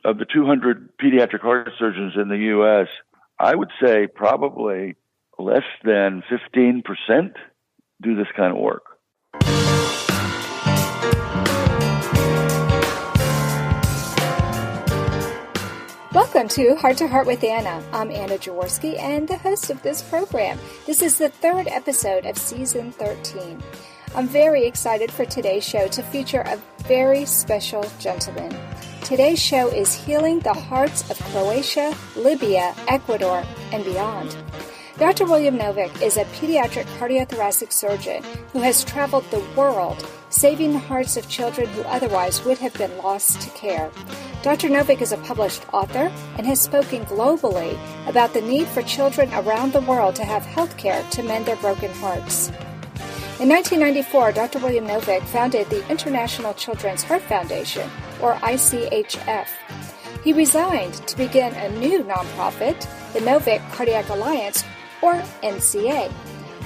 of the 200 pediatric heart surgeons in the U.S., I would say probably less than 15% do this kind of work. Welcome to Heart to Heart with Anna. I'm Anna Jaworski and the host of this program. This is the third episode of Season 13. I'm very excited for today's show to feature a very special gentleman. Today's show is Healing the Hearts of Croatia, Libya, Ecuador, and beyond. Dr. William Novick is a pediatric cardiothoracic surgeon who has traveled the world, saving the hearts of children who otherwise would have been lost to care. Dr. Novick is a published author and has spoken globally about the need for children around the world to have health care to mend their broken hearts. In 1994, Dr. William Novick founded the International Children's Heart Foundation, or ICHF. He resigned to begin a new nonprofit, the Novick Cardiac Alliance, or NCA.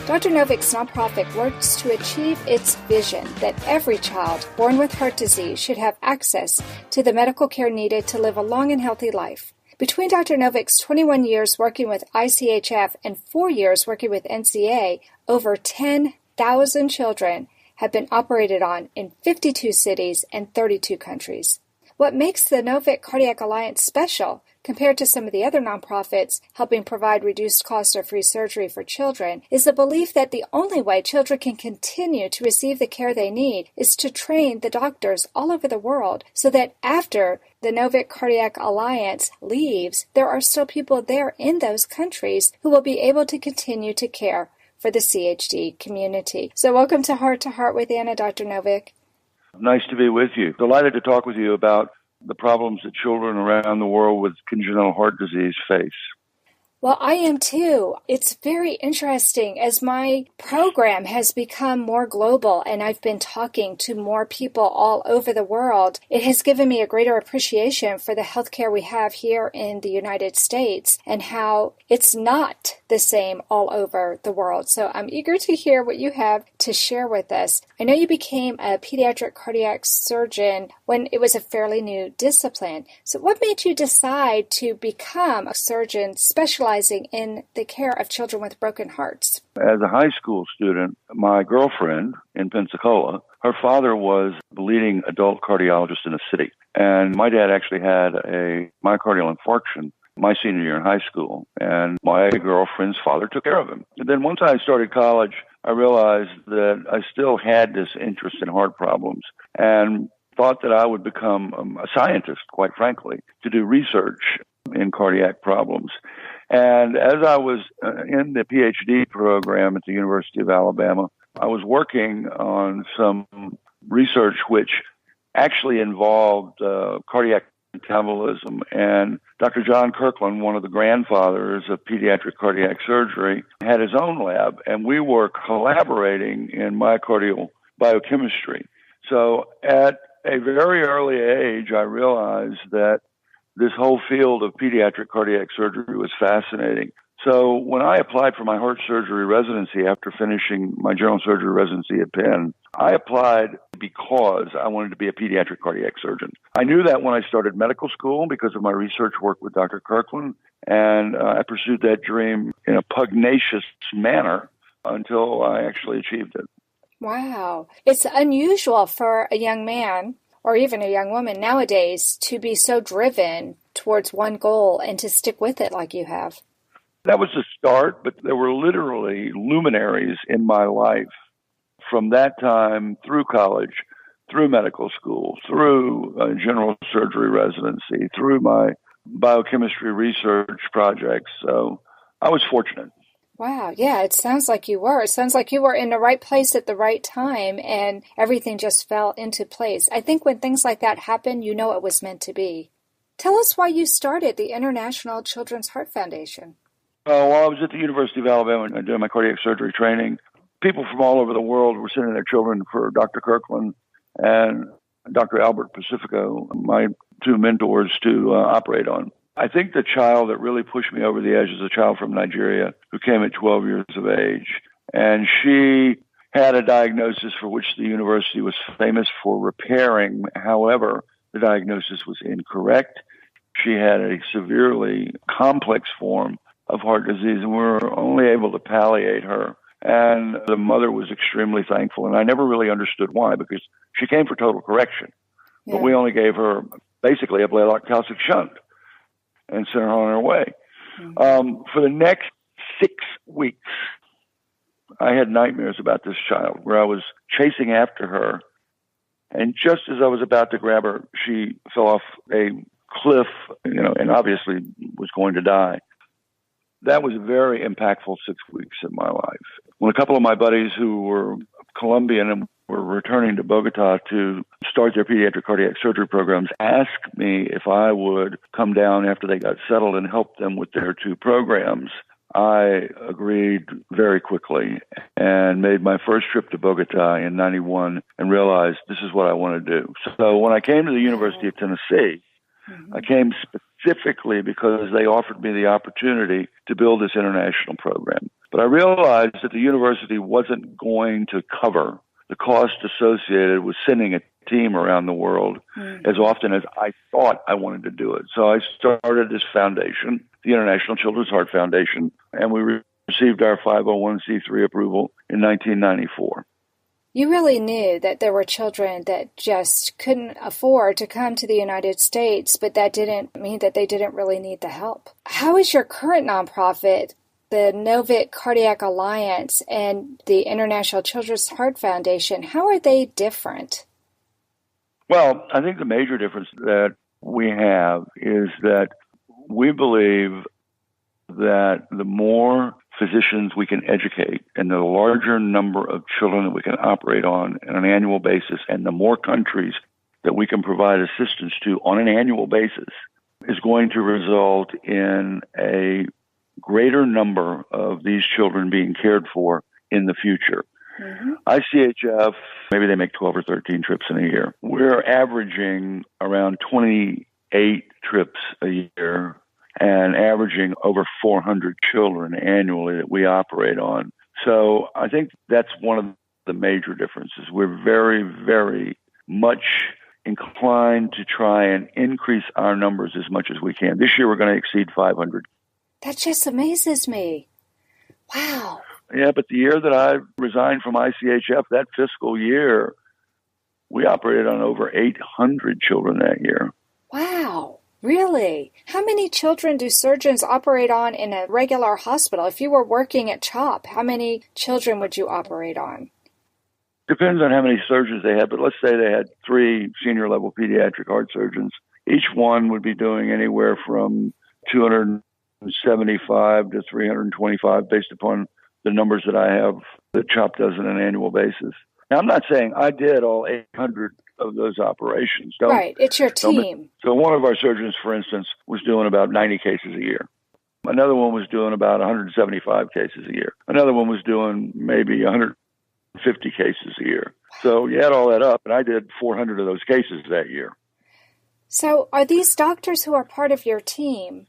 Dr. Novick's nonprofit works to achieve its vision that every child born with heart disease should have access to the medical care needed to live a long and healthy life. Between Dr. Novick's 21 years working with ICHF and 4 years working with NCA, over 10,000 children have been operated on in 52 cities and 32 countries. What makes the Novick Cardiac Alliance special compared to some of the other nonprofits helping provide reduced cost or free surgery for children is the belief that the only way children can continue to receive the care they need is to train the doctors all over the world so that after the Novick Cardiac Alliance leaves, there are still people there in those countries who will be able to continue to care for the CHD community. So welcome to Heart with Anna, Dr. Novick. Nice to be with you. Delighted to talk with you about the problems that children around the world with congenital heart disease face. Well, I am too. It's very interesting as my program has become more global and I've been talking to more people all over the world. It has given me a greater appreciation for the healthcare we have here in the United States and how it's not the same all over the world. So I'm eager to hear what you have to share with us. I know you became a pediatric cardiac surgeon when it was a fairly new discipline. So what made you decide to become a surgeon specializing in the care of children with broken hearts? As a high school student, my girlfriend in Pensacola, her father was the leading adult cardiologist in the city. And my dad actually had a myocardial infarction my senior year in high school. And my girlfriend's father took care of him. And then once I started college, I realized that I still had this interest in heart problems and thought that I would become a scientist, quite frankly, to do research in cardiac problems. And as I was in the PhD program at the University of Alabama, I was working on some research which actually involved cardiac metabolism. And Dr. John Kirkland, one of the grandfathers of pediatric cardiac surgery, had his own lab, and we were collaborating in myocardial biochemistry. So at a very early age, I realized that this whole field of pediatric cardiac surgery was fascinating. So when I applied for my heart surgery residency after finishing my general surgery residency at Penn, I applied because I wanted to be a pediatric cardiac surgeon. I knew that when I started medical school because of my research work with Dr. Kirkland, and I pursued that dream in a pugnacious manner until I actually achieved it. Wow. It's unusual for a young man or even a young woman nowadays to be so driven towards one goal and to stick with it like you have. That was the start, but there were literally luminaries in my life from that time through college, through medical school, through general surgery residency, through my biochemistry research projects. So I was fortunate. Wow. Yeah, it sounds like you were. It sounds like you were in the right place at the right time and everything just fell into place. I think when things like that happen, you know it was meant to be. Tell us why you started the International Children's Heart Foundation. While I was at the University of Alabama doing my cardiac surgery training, people from all over the world were sending their children for Dr. Kirkland and Dr. Albert Pacifico, my two mentors, to operate on. I think the child that really pushed me over the edge is a child from Nigeria who came at 12 years of age. And she had a diagnosis for which the university was famous for repairing. However, the diagnosis was incorrect. She had a severely complex form of heart disease, and we were only able to palliate her. And the mother was extremely thankful, and I never really understood why, because she came for total correction. Yeah. But we only gave her basically a bladder calcic shunt and sent her on her way. Mm-hmm. For the next 6 weeks, I had nightmares about this child where I was chasing after her. And just as I was about to grab her, she fell off a cliff, and obviously was going to die. That was a very impactful 6 weeks in my life. When a couple of my buddies who were Colombian and were returning to Bogota to start their pediatric cardiac surgery programs asked me if I would come down after they got settled and help them with their 2 programs, I agreed very quickly and made my first trip to Bogota in 91 and realized this is what I want to do. So when I came to the University of Tennessee, I came specifically because they offered me the opportunity to build this international program. But I realized that the university wasn't going to cover the cost associated with sending a team around the world as often as I thought I wanted to do it. So I started this foundation, the International Children's Heart Foundation, and we received our 501c3 approval in 1994. You really knew that there were children that just couldn't afford to come to the United States, but that didn't mean that they didn't really need the help. How is your current nonprofit, the Novick Cardiac Alliance, and the International Children's Heart Foundation, how are they different? Well, I think the major difference that we have is that we believe that the more physicians we can educate and the larger number of children that we can operate on an annual basis and the more countries that we can provide assistance to on an annual basis is going to result in a greater number of these children being cared for in the future. ICHF, maybe they make 12 or 13 trips in a year. We're averaging around 28 trips a year and averaging over 400 children annually that we operate on. So I think that's one of the major differences. We're very, very much inclined to try and increase our numbers as much as we can. This year we're going to exceed 500. That just amazes me. Wow. Yeah, but the year that I resigned from ICHF, that fiscal year, we operated on over 800 children that year. Wow. Really? How many children do surgeons operate on in a regular hospital? If you were working at CHOP, how many children would you operate on? Depends on how many surgeons they had, but let's say they had 3 senior-level pediatric heart surgeons. Each one would be doing anywhere from 275 to 325 based upon the numbers that I have that CHOP does on an annual basis. Now, I'm not saying I did all 800 of those operations. Right, it's your team. So one of our surgeons, for instance, was doing about 90 cases a year. Another one was doing about 175 cases a year. Another one was doing maybe 150 cases a year. So you add all that up, and I did 400 of those cases that year. So are these doctors who are part of your team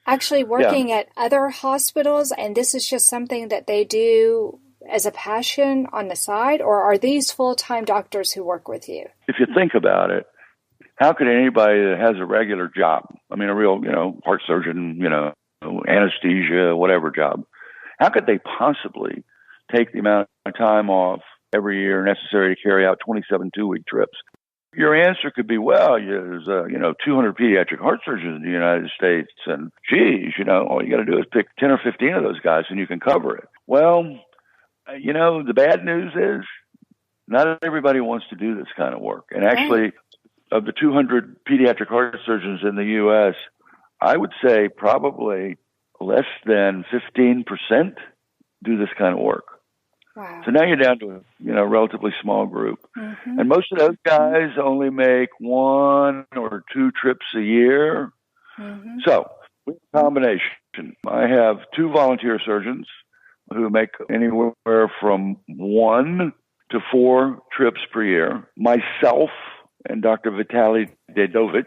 actually working at other hospitals, and this is just something that they do as a passion on the side, or are these full-time doctors who work with you? If you think about it, how could anybody that has a regular job, I mean, a real, heart surgeon, anesthesia, whatever job, how could they possibly take the amount of time off every year necessary to carry out 27 two-week trips? Your answer could be, well, there's, 200 pediatric heart surgeons in the United States, and geez, all you got to do is pick 10 or 15 of those guys and you can cover it. Well, the bad news is not everybody wants to do this kind of work. And actually, of the 200 pediatric heart surgeons in the U.S., I would say probably less than 15% do this kind of work. Wow. So now you're down to a relatively small group. Mm-hmm. And most of those guys only make 1 or 2 trips a year. Mm-hmm. So, with a combination, I have 2 volunteer surgeons who make anywhere from 1 to 4 trips per year. Myself and Dr. Vitaly Dedovich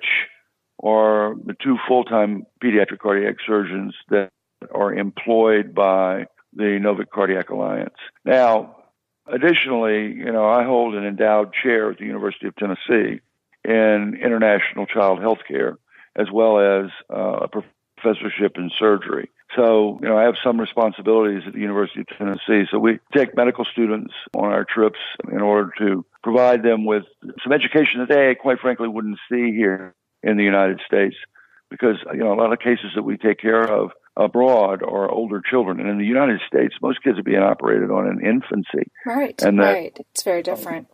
are the 2 full-time pediatric cardiac surgeons that are employed by the Novick Cardiac Alliance. Now, additionally, I hold an endowed chair at the University of Tennessee in international child health care, as well as a professorship in surgery. So, I have some responsibilities at the University of Tennessee. So we take medical students on our trips in order to provide them with some education that they, quite frankly, wouldn't see here in the United States. Because, a lot of cases that we take care of abroad are older children. And in the United States, most kids are being operated on in infancy. Right, and right. It's very different.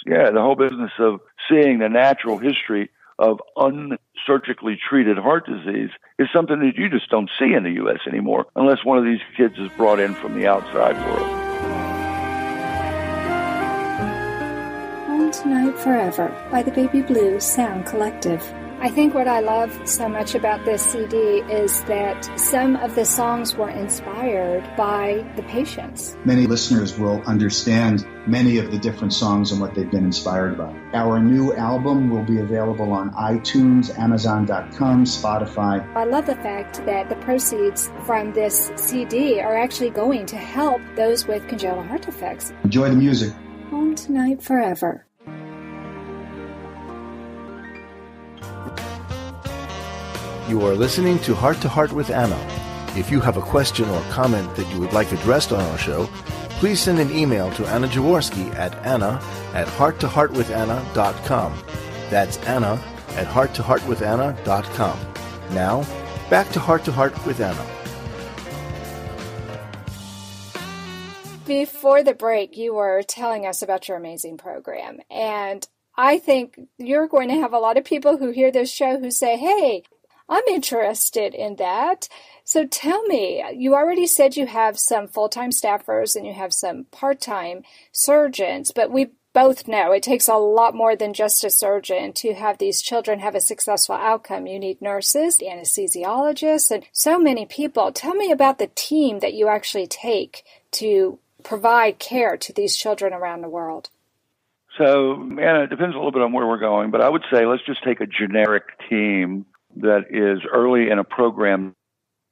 The whole business of seeing the natural history of unsurgically treated heart disease is something that you just don't see in the U.S. anymore, unless one of these kids is brought in from the outside world. On Tonight Forever by the Baby Blues Sound Collective. I think what I love so much about this CD is that some of the songs were inspired by the patients. Many listeners will understand many of the different songs and what they've been inspired by. Our new album will be available on iTunes, Amazon.com, Spotify. I love the fact that the proceeds from this CD are actually going to help those with congenital heart defects. Enjoy the music. On Tonight Forever. You are listening to Heart with Anna. If you have a question or comment that you would like addressed on our show, please send an email to Anna Jaworski at anna@hearttoheartwithanna.com. That's anna@hearttoheartwithanna.com. Now, back to Heart with Anna. Before the break, you were telling us about your amazing program, and I think you're going to have a lot of people who hear this show who say, hey, I'm interested in that. So tell me, you already said you have some full-time staffers and you have some part-time surgeons, but we both know it takes a lot more than just a surgeon to have these children have a successful outcome. You need nurses, anesthesiologists, and so many people. Tell me about the team that you actually take to provide care to these children around the world. So, Anna, it depends a little bit on where we're going, but I would say let's just take a generic team that is early in a program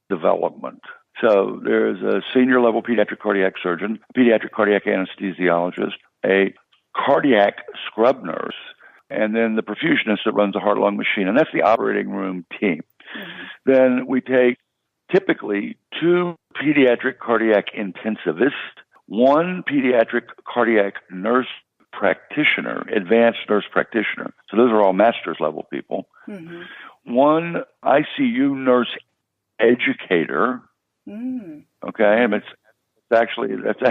development. So there's a senior level pediatric cardiac surgeon, pediatric cardiac anesthesiologist, a cardiac scrub nurse, and then the perfusionist that runs a heart-lung machine. And that's the operating room team. Mm-hmm. Then we take typically 2 pediatric cardiac intensivists, 1 pediatric cardiac nurse practitioner, advanced nurse practitioner. So those are all master's level people. Mm-hmm. 1 ICU nurse educator. Okay, and it's actually that's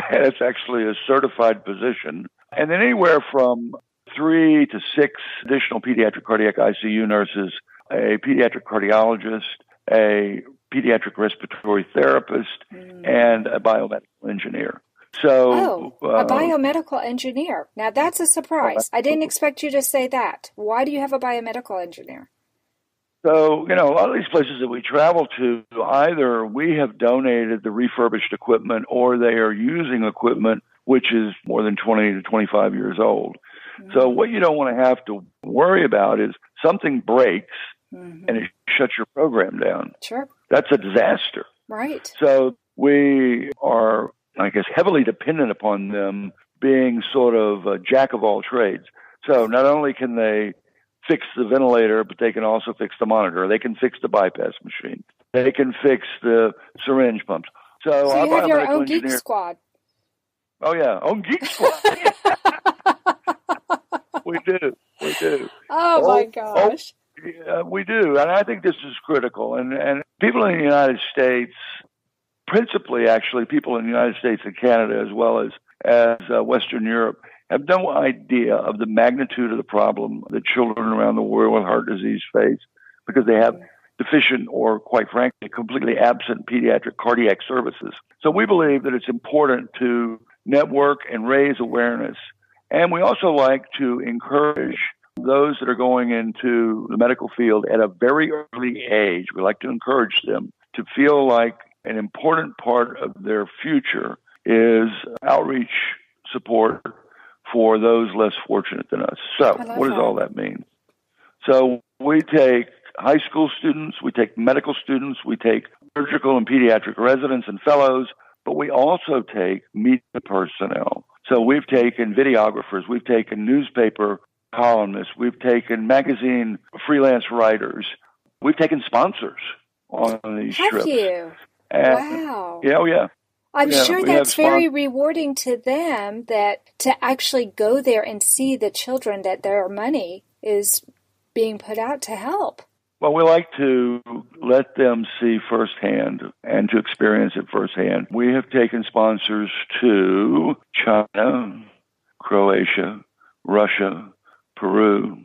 actually a certified position. And then anywhere from 3 to 6 additional pediatric cardiac ICU nurses, a pediatric cardiologist, a pediatric respiratory therapist, and a biomedical engineer. So, a biomedical engineer. Now that's a surprise. I didn't expect you to say that. Why do you have a biomedical engineer? So, a lot of these places that we travel to, either we have donated the refurbished equipment or they are using equipment which is more than 20 to 25 years old. Mm-hmm. So what you don't want to have to worry about is something breaks and it shuts your program down. Sure. That's a disaster. Right. So we are, I guess, heavily dependent upon them being sort of a jack of all trades. So not only can they fix the ventilator, but they can also fix the monitor. They can fix the bypass machine. They can fix the syringe pumps. So you have your own geek squad. Oh, yeah. Own geek squad. We do. Oh, my gosh. Yeah, we do. And I think this is critical. And people in the United States, principally actually people in the United States and Canada as well as Western Europe, have no idea of the magnitude of the problem that children around the world with heart disease face because they have deficient or, quite frankly, completely absent pediatric cardiac services. So we believe that it's important to network and raise awareness. And we also like to encourage those that are going into the medical field at a very early age. We like to encourage them to feel like an important part of their future is outreach support for those less fortunate than us. So what does all that mean? So we take high school students, we take medical students, we take surgical and pediatric residents and fellows, but we also take media personnel. So we've taken videographers, we've taken newspaper columnists, we've taken magazine freelance writers, We've taken sponsors on these Have trips. you? And, Wow. Yeah, oh yeah. I'm Yeah, sure we that's have very rewarding to them, that to actually go there and see the children that their money is being put out to help. Well, we like to let them see firsthand and to experience it firsthand. We have taken sponsors to China, Croatia, Russia, Peru,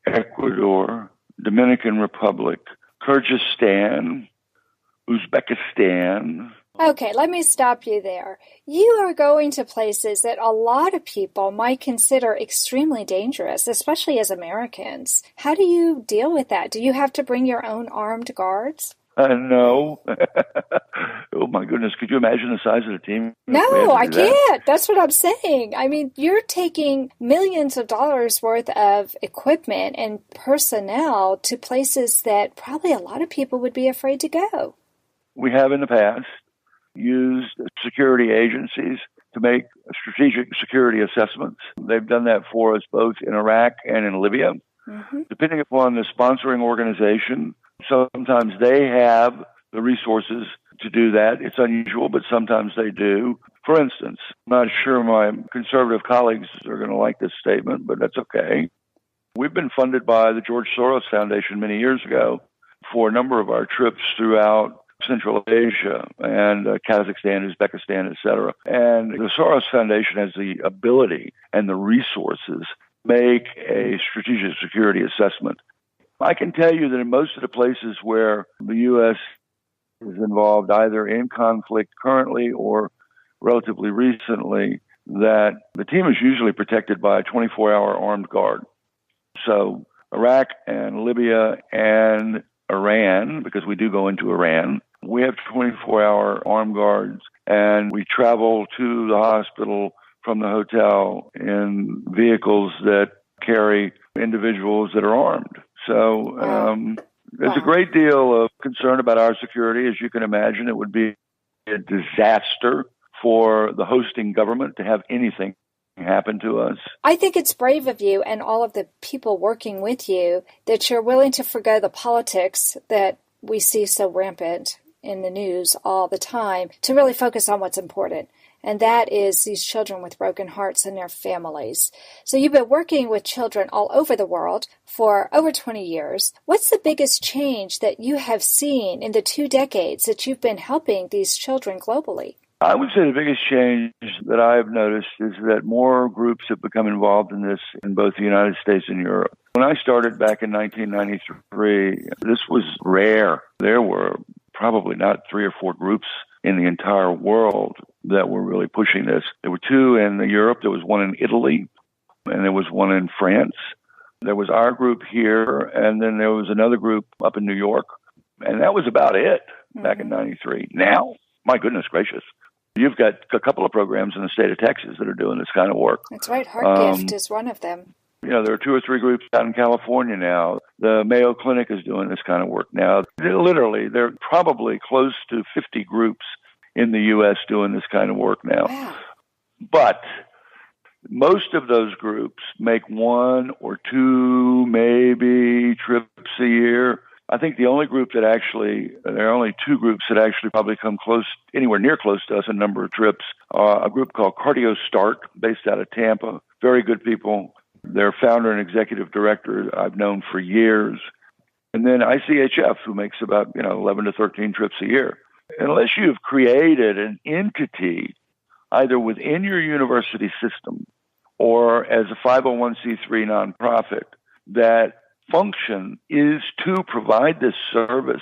Ecuador, Dominican Republic, Kyrgyzstan, Uzbekistan. Okay, let me stop you there. You are going to places that a lot of people might consider extremely dangerous, especially as Americans. How do you deal with that? Do you have to bring your own armed guards? No. Oh, my goodness. Could you imagine the size of the team? No, I can't. That's what I'm saying. I mean, you're taking millions of dollars worth of equipment and personnel to places that probably a lot of people would be afraid to go. We have in the past used security agencies to make strategic security assessments. They've done that for us both in Iraq and in Libya. Mm-hmm. Depending upon the sponsoring organization, sometimes they have the resources to do that. It's unusual, but sometimes they do. For instance, I'm not sure my conservative colleagues are going to like this statement, but that's okay. We've been funded by the George Soros Foundation many years ago for a number of our trips throughout Central Asia and Kazakhstan, Uzbekistan, etc. And the Soros Foundation has the ability and the resources to make a strategic security assessment. I can tell you that in most of the places where the U.S. is involved, either in conflict currently or relatively recently, that the team is usually protected by a 24-hour armed guard. So Iraq and Libya and Iran, because we do go into Iran, we have 24-hour armed guards, and we travel to the hospital from the hotel in vehicles that carry individuals that are armed. So there's a great deal of concern about our security. As you can imagine, it would be a disaster for the hosting government to have anything happen to us. I think it's brave of you and all of the people working with you that you're willing to forgo the politics that we see so rampant in the news all the time to really focus on what's important. And that is these children with broken hearts and their families. So you've been working with children all over the world for over 20 years. What's the biggest change that you have seen in the 2 decades that you've been helping these children globally? I would say the biggest change that I've noticed is that more groups have become involved in this in both the United States and Europe. When I started back in 1993, this was rare. There were probably not 3 or 4 groups in the entire world that were really pushing this. There were 2 in Europe. There was one in Italy, and there was one in France. There was our group here, and then there was another group up in New York. And that was about it back in 93. Now, my goodness gracious, you've got a couple of programs in the state of Texas that are doing this kind of work. That's right. HeartGift is one of them. You know, there are 2 or 3 groups out in California now. The Mayo Clinic is doing this kind of work now. Literally, there are probably close to 50 groups in the U.S. doing this kind of work now. Wow. But most of those groups make 1 or 2, maybe, trips a year. I think the only group that actually, there are only 2 groups that actually probably come close, anywhere near close to us, a number of trips. A group called CardioThoracic, based out of Tampa. Very good people. Their founder and executive director I've known for years. And then ICHF, who makes about 11 to 13 trips a year. Unless you've created an entity either within your university system or as a 501c3 nonprofit that function is to provide this service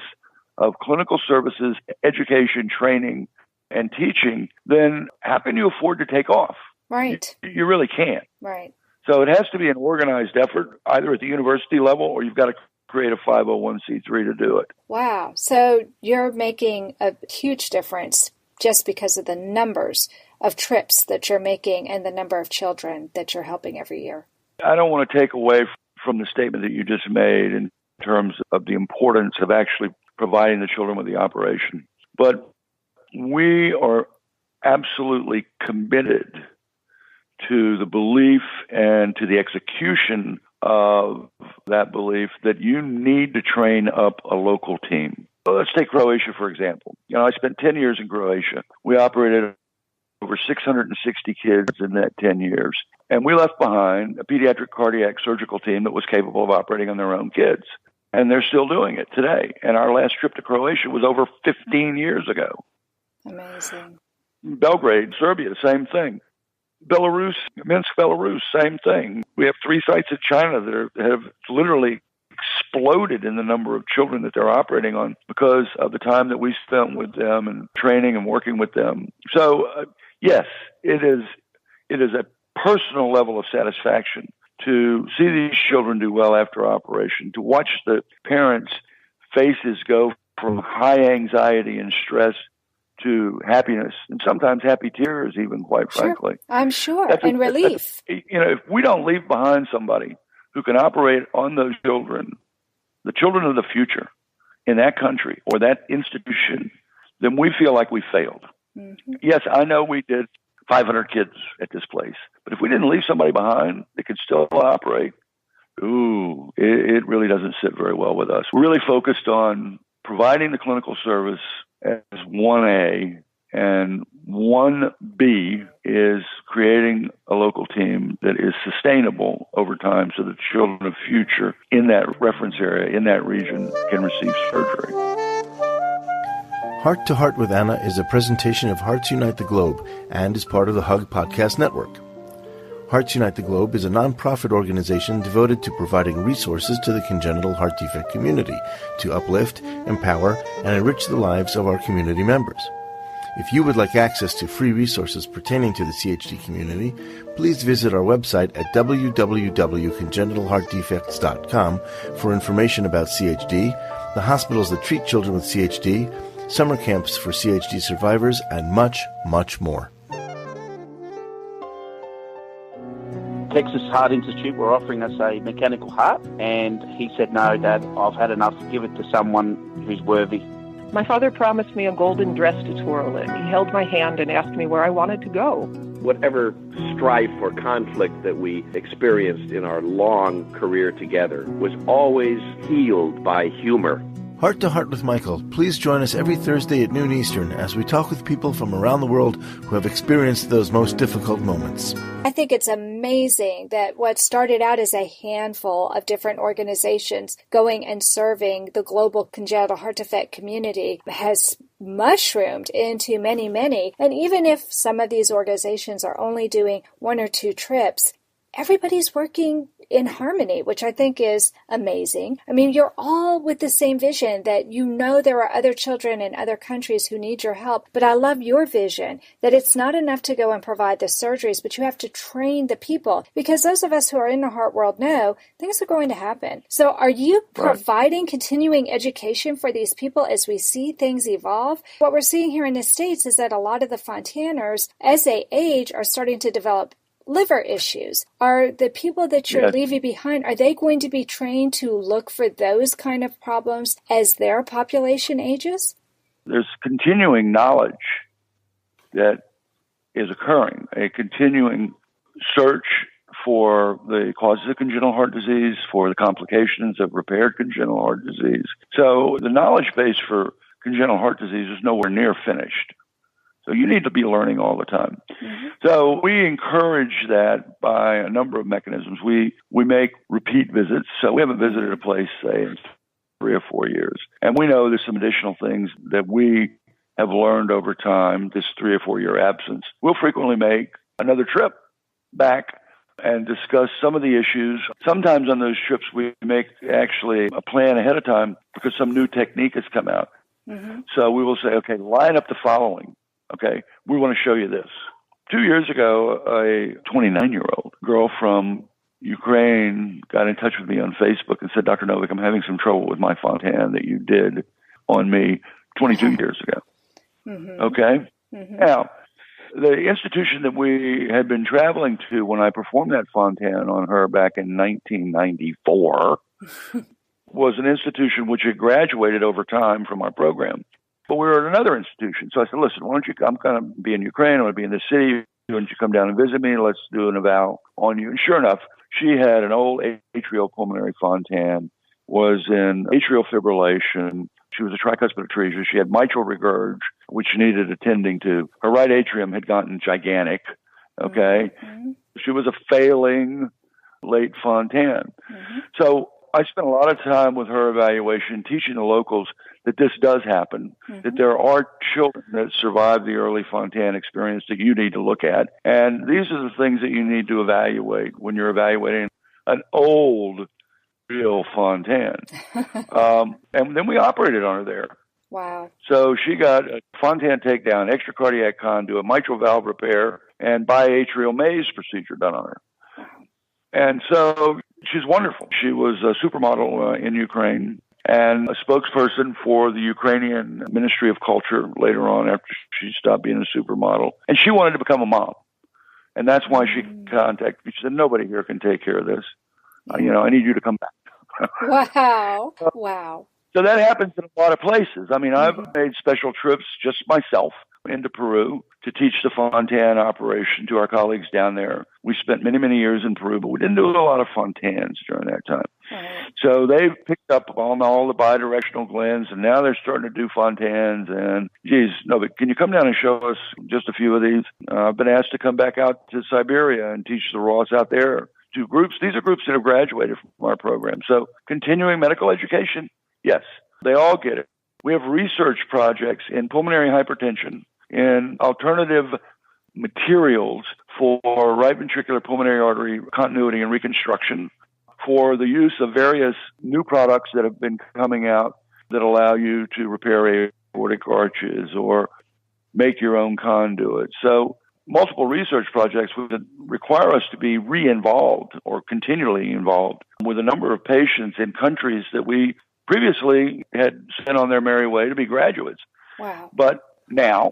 of clinical services, education, training, and teaching, then how can you afford to take off? Right. You really can't. Right. So it has to be an organized effort, either at the university level or you've got to create a 501c3 to do it. Wow. So you're making a huge difference just because of the numbers of trips that you're making and the number of children that you're helping every year. I don't want to take away from the statement that you just made in terms of the importance of actually providing the children with the operation. But we are absolutely committed to the belief and to the execution of that belief that you need to train up a local team. So let's take Croatia, for example. I spent 10 years in Croatia. We operated over 660 kids in that 10 years. And we left behind a pediatric cardiac surgical team that was capable of operating on their own kids. And they're still doing it today. And our last trip to Croatia was over 15 years ago. Amazing. Belgrade, Serbia, same thing. Belarus, Minsk, Belarus, same thing. We have 3 sites in China that have literally exploded in the number of children that they're operating on because of the time that we spent with them and training and working with them. So, yes, it is a personal level of satisfaction to see these children do well after operation, to watch the parents' faces go from high anxiety and stress to happiness, and sometimes happy tears even, quite frankly. I'm sure, and relief. If we don't leave behind somebody who can operate on those children, the children of the future in that country or that institution, then we feel like we failed. Mm-hmm. Yes, I know we did 500 kids at this place, but if we didn't leave somebody behind that could still operate, it really doesn't sit very well with us. We're really focused on providing the clinical service as 1A, and 1B is creating a local team that is sustainable over time so that children of future in that reference area, in that region, can receive surgery. Heart to Heart with Anna is a presentation of Hearts Unite the Globe and is part of the Hug Podcast Network. Hearts Unite the Globe is a non-profit organization devoted to providing resources to the congenital heart defect community to uplift, empower, and enrich the lives of our community members. If you would like access to free resources pertaining to the CHD community, please visit our website at www.congenitalheartdefects.com for information about CHD, the hospitals that treat children with CHD, summer camps for CHD survivors, and much, much more. Texas Heart Institute were offering us a mechanical heart, and he said, "No, Dad, I've had enough. Give it to someone who's worthy." My father promised me a golden dress to twirl in. He held my hand and asked me where I wanted to go. Whatever strife or conflict that we experienced in our long career together was always healed by humor. Heart to Heart with Michael. Please join us every Thursday at noon Eastern as we talk with people from around the world who have experienced those most difficult moments. I think it's amazing that what started out as a handful of different organizations going and serving the global congenital heart defect community has mushroomed into many, many. And even if some of these organizations are only doing 1 or 2 trips, everybody's working in harmony, which I think is amazing. I mean, you're all with the same vision that there are other children in other countries who need your help. But I love your vision that it's not enough to go and provide the surgeries, but you have to train the people, because those of us who are in the heart world know things are going to happen. So are you providing continuing education for these people as we see things evolve? What we're seeing here in the States is that a lot of the Fontaners, as they age, are starting to develop liver issues. Are the people that you're leaving behind, are they going to be trained to look for those kind of problems as their population ages? There's continuing knowledge that is occurring, a continuing search for the causes of congenital heart disease, for the complications of repaired congenital heart disease. So the knowledge base for congenital heart disease is nowhere near finished. So you need to be learning all the time. Mm-hmm. So we encourage that by a number of mechanisms. We make repeat visits. So we haven't visited a place, say, in 3 or 4 years. And we know there's some additional things that we have learned over time, this 3 or 4 year absence. We'll frequently make another trip back and discuss some of the issues. Sometimes on those trips, we make actually a plan ahead of time because some new technique has come out. Mm-hmm. So we will say, okay, line up the following. Okay, we want to show you this. 2 years ago, a 29-year-old girl from Ukraine got in touch with me on Facebook and said, "Dr. Novick, I'm having some trouble with my Fontan that you did on me 22 years ago." Mm-hmm. Okay? Mm-hmm. Now, the institution that we had been traveling to when I performed that Fontan on her back in 1994 was an institution which had graduated over time from our program. But we were at another institution. So I said, "Listen, why don't you, I'm going to be in Ukraine, I'm going to be in the city, why don't you come down and visit me, let's do an eval on you." And sure enough, She had an old atrial-pulmonary Fontan, was in atrial fibrillation. She was a tricuspid atresia. She had mitral regurg, which needed attending to. Her right atrium had gotten gigantic, okay? Mm-hmm. She was a failing late Fontan. Mm-hmm. So I spent a lot of time with her evaluation, teaching the locals that this does happen, mm-hmm. that there are children that survive the early Fontan experience that you need to look at. And these are the things that you need to evaluate when you're evaluating an old, real Fontan. And then we operated on her there. Wow. So she got a Fontan takedown, extracardiac conduit, mitral valve repair, and biatrial maze procedure done on her. Wow. And so she's wonderful. She was a supermodel in Ukraine and a spokesperson for the Ukrainian Ministry of Culture later on after she stopped being a supermodel. And she wanted to become a mom. And that's why she contacted me. She said, nobody here can take care of this. I need you to come back. Wow. Wow. So that happens in a lot of places. I mean, I've made special trips just myself into Peru to teach the Fontan operation to our colleagues down there. We spent many, many years in Peru, but we didn't do a lot of Fontans during that time. Right. So they've picked up on all the bidirectional glands, and now they're starting to do Fontans. And, geez, Novick, can you come down and show us just a few of these? I've been asked to come back out to Siberia and teach the Ross out there. 2 groups. These are groups that have graduated from our program. So continuing medical education, yes, they all get it. We have research projects in pulmonary hypertension, in alternative materials for right ventricular pulmonary artery continuity and reconstruction, for the use of various new products that have been coming out that allow you to repair aortic arches or make your own conduit. So multiple research projects would require us to be re-involved or continually involved with a number of patients in countries that we previously had sent on their merry way to be graduates. Wow. But now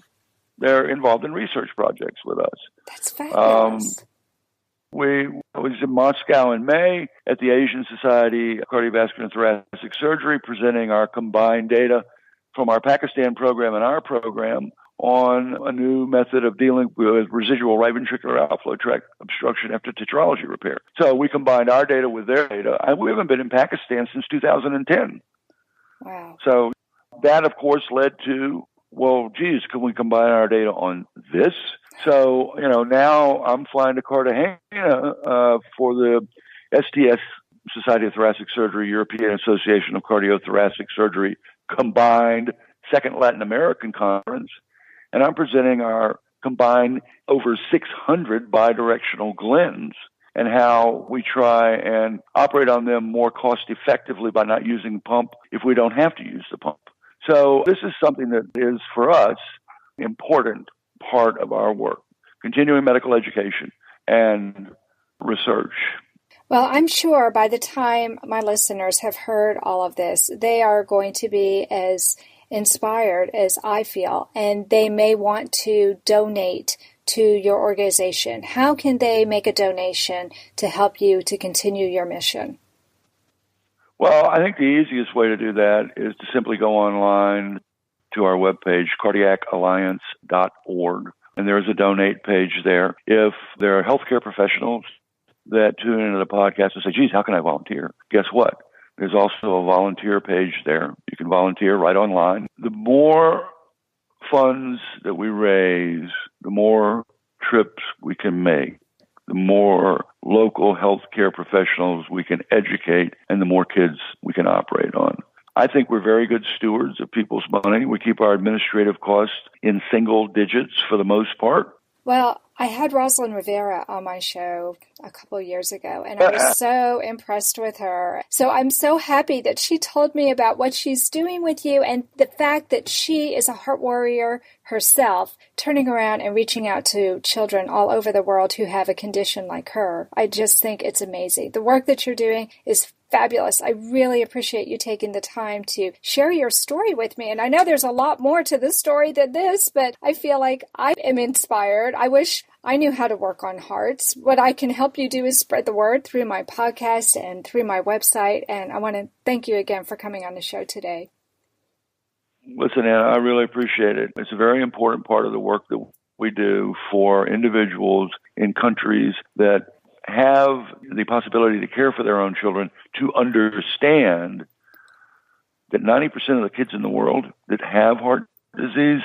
they're involved in research projects with us. That's fabulous. I was in Moscow in May at the Asian Society of Cardiovascular and Thoracic Surgery presenting our combined data from our Pakistan program and our program on a new method of dealing with residual right ventricular outflow tract obstruction after tetralogy repair. So we combined our data with their data, and we haven't been in Pakistan since 2010. Wow. So that, of course, led to, well, geez, can we combine our data on this? So, now I'm flying to Cartagena for the STS, Society of Thoracic Surgery, European Association of Cardiothoracic Surgery, combined Second Latin American Conference. And I'm presenting our combined over 600 bidirectional glands and how we try and operate on them more cost effectively by not using the pump if we don't have to use the pump. So this is something that is, for us, important part of our work, continuing medical education and research. Well, I'm sure by the time my listeners have heard all of this, they are going to be as inspired as I feel, and they may want to donate to your organization. How can they make a donation to help you to continue your mission? Well, I think the easiest way to do that is to simply go online to our webpage, cardiacalliance.org, and there's a donate page there. If there are healthcare professionals that tune into the podcast and say, geez, how can I volunteer? Guess what? There's also a volunteer page there. You can volunteer right online. The more funds that we raise, the more trips we can make, the more local healthcare professionals we can educate, and the more kids we can operate on. I think we're very good stewards of people's money. We keep our administrative costs in single digits for the most part. Well, I had Rosalind Rivera on my show a couple of years ago, and I was so impressed with her. So I'm so happy that she told me about what she's doing with you and the fact that she is a heart warrior herself, turning around and reaching out to children all over the world who have a condition like her. I just think it's amazing. The work that you're doing is fabulous. I really appreciate you taking the time to share your story with me. And I know there's a lot more to this story than this, but I feel like I am inspired. I wish I knew how to work on hearts. What I can help you do is spread the word through my podcast and through my website. And I want to thank you again for coming on the show today. Listen, Anna, I really appreciate it. It's a very important part of the work that we do for individuals in countries that have the possibility to care for their own children to understand that 90% of the kids in the world that have heart disease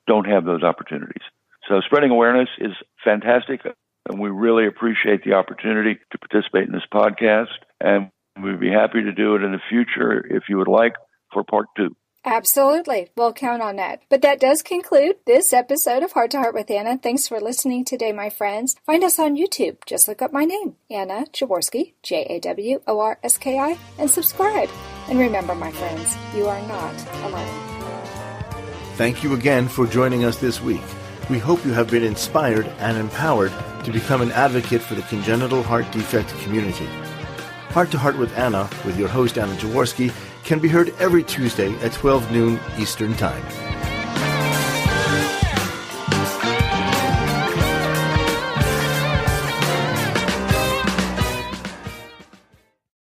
don't have those opportunities. So spreading awareness is fantastic, and we really appreciate the opportunity to participate in this podcast, and we'd be happy to do it in the future if you would like for part 2. Absolutely. We'll count on that. But that does conclude this episode of Heart to Heart with Anna. Thanks for listening today, my friends. Find us on YouTube. Just look up my name, Anna Jaworski, Jaworski, and subscribe. And remember, my friends, you are not alone. Thank you again for joining us this week. We hope you have been inspired and empowered to become an advocate for the congenital heart defect community. Heart to Heart with Anna, with your host Anna Jaworski, can be heard every Tuesday at 12 noon Eastern Time.